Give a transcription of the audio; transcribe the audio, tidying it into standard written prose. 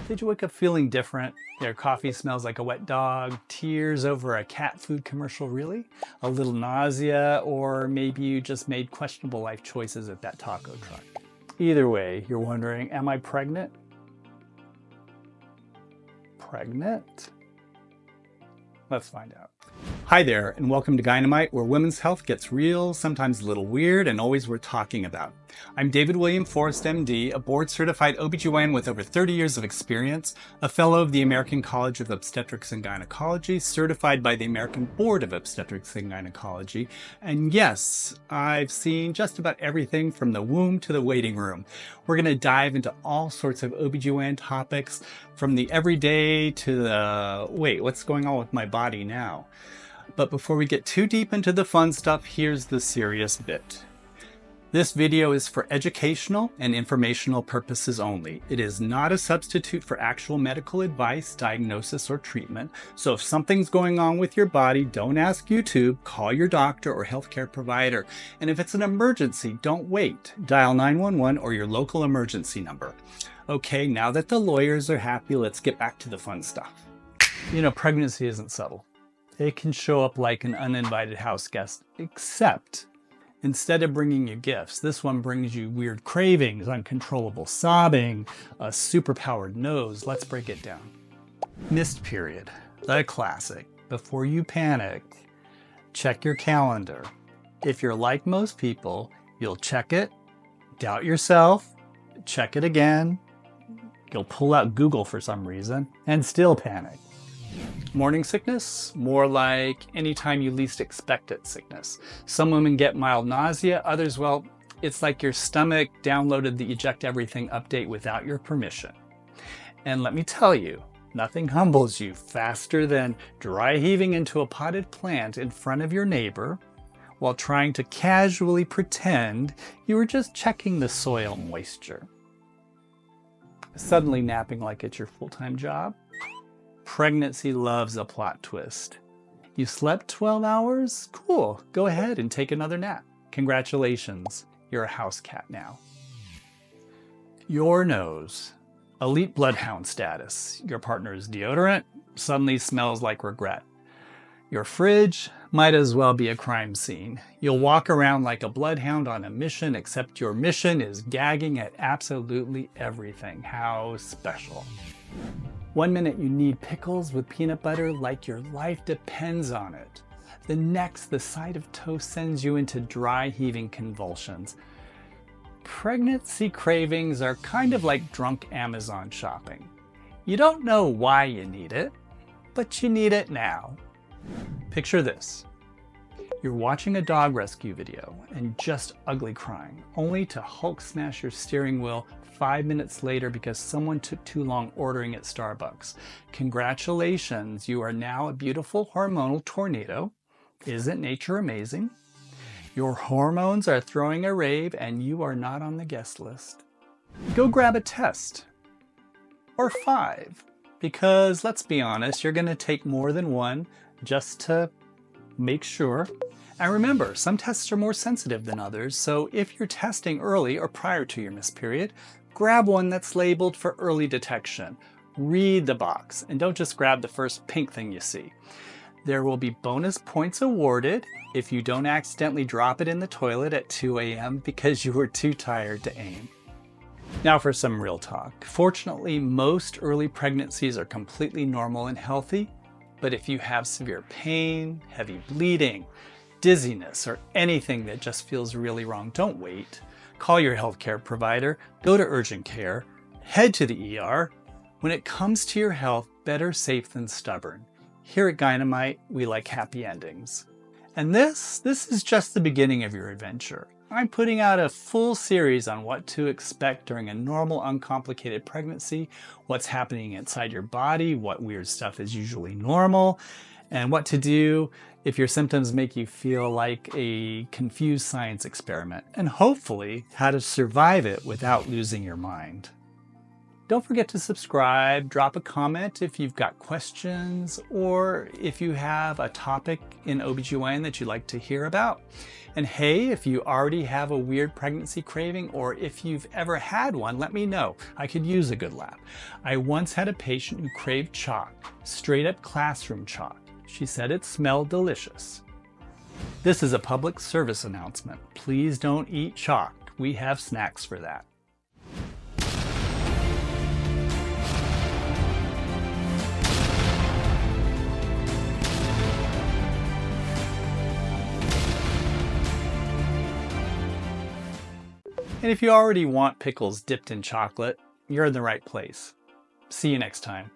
Did you wake up feeling different? Your coffee smells like a wet dog, tears over a cat food commercial, really? A little nausea, or maybe you just made questionable life choices at that taco truck. Either way, you're wondering, am I pregnant? Pregnant? Let's find out. Hi there, and welcome to GynoMite, where women's health gets real, sometimes a little weird, and always worth talking about. I'm David William Forrest, MD, a board-certified ObGyn with over 30 years of experience, a fellow of the American College of Obstetrics and Gynecology, certified by the American Board of Obstetrics and Gynecology, and yes, I've seen just about everything from the womb to the waiting room. We're going to dive into all sorts of ObGyn topics, from the everyday to the, wait, what's going on with my body now? But before we get too deep into the fun stuff, here's the serious bit. This video is for educational and informational purposes only. It is not a substitute for actual medical advice, diagnosis, or treatment. So if something's going on with your body, don't ask YouTube, call your doctor or healthcare provider. And if it's an emergency, don't wait. Dial 911 or your local emergency number. Okay, now that the lawyers are happy, let's get back to the fun stuff. You know, pregnancy isn't subtle. It can show up like an uninvited house guest, except instead of bringing you gifts, this one brings you weird cravings, uncontrollable sobbing, a superpowered nose. Let's break it down. Missed period, the classic. Before you panic, check your calendar. If you're like most people, you'll check it, doubt yourself, check it again. You'll pull out Google for some reason and still panic. Morning sickness? More like anytime you least expect it sickness. Some women get mild nausea, others, well, it's like your stomach downloaded the eject everything update without your permission. And let me tell you, nothing humbles you faster than dry heaving into a potted plant in front of your neighbor while trying to casually pretend you were just checking the soil moisture. Suddenly napping like it's your full-time job. Pregnancy loves a plot twist. You slept 12 hours? Cool, go ahead and take another nap. Congratulations, you're a house cat now. Your nose. Elite bloodhound status. Your partner's deodorant suddenly smells like regret. Your fridge might as well be a crime scene. You'll walk around like a bloodhound on a mission, except your mission is gagging at absolutely everything. How special. One minute you need pickles with peanut butter like your life depends on it. The next, the sight of toast sends you into dry heaving convulsions. Pregnancy cravings are kind of like drunk Amazon shopping. You don't know why you need it, but you need it now. Picture this. You're watching a dog rescue video and just ugly crying, only to Hulk smash your steering wheel 5 minutes later because someone took too long ordering at Starbucks. Congratulations, you are now a beautiful hormonal tornado. Isn't nature amazing? Your hormones are throwing a rave and you are not on the guest list. Go grab a test. Or 5. Because let's be honest, you're going to take more than one just to make sure. And remember, some tests are more sensitive than others, so if you're testing early or prior to your missed period, grab one that's labeled for early detection. Read the box, and don't just grab the first pink thing you see. There will be bonus points awarded if you don't accidentally drop it in the toilet at 2 a.m. because you were too tired to aim. Now for some real talk. Fortunately, most early pregnancies are completely normal and healthy, but if you have severe pain, heavy bleeding, dizziness, or anything that just feels really wrong, don't wait. Call your healthcare provider, go to urgent care, head to the ER. When it comes to your health, better safe than stubborn. Here at GynoMite, we like happy endings. And this is just the beginning of your adventure. I'm putting out a full series on what to expect during a normal, uncomplicated pregnancy, what's happening inside your body, what weird stuff is usually normal, and what to do if your symptoms make you feel like a confused science experiment, and hopefully how to survive it without losing your mind. Don't forget to subscribe, drop a comment if you've got questions, or if you have a topic in ObGyn that you'd like to hear about. And hey, if you already have a weird pregnancy craving, or if you've ever had one, let me know. I could use a good laugh. I once had a patient who craved chalk, straight up classroom chalk. She said it smelled delicious. This is a public service announcement. Please don't eat chalk. We have snacks for that. And if you already want pickles dipped in chocolate, you're in the right place. See you next time.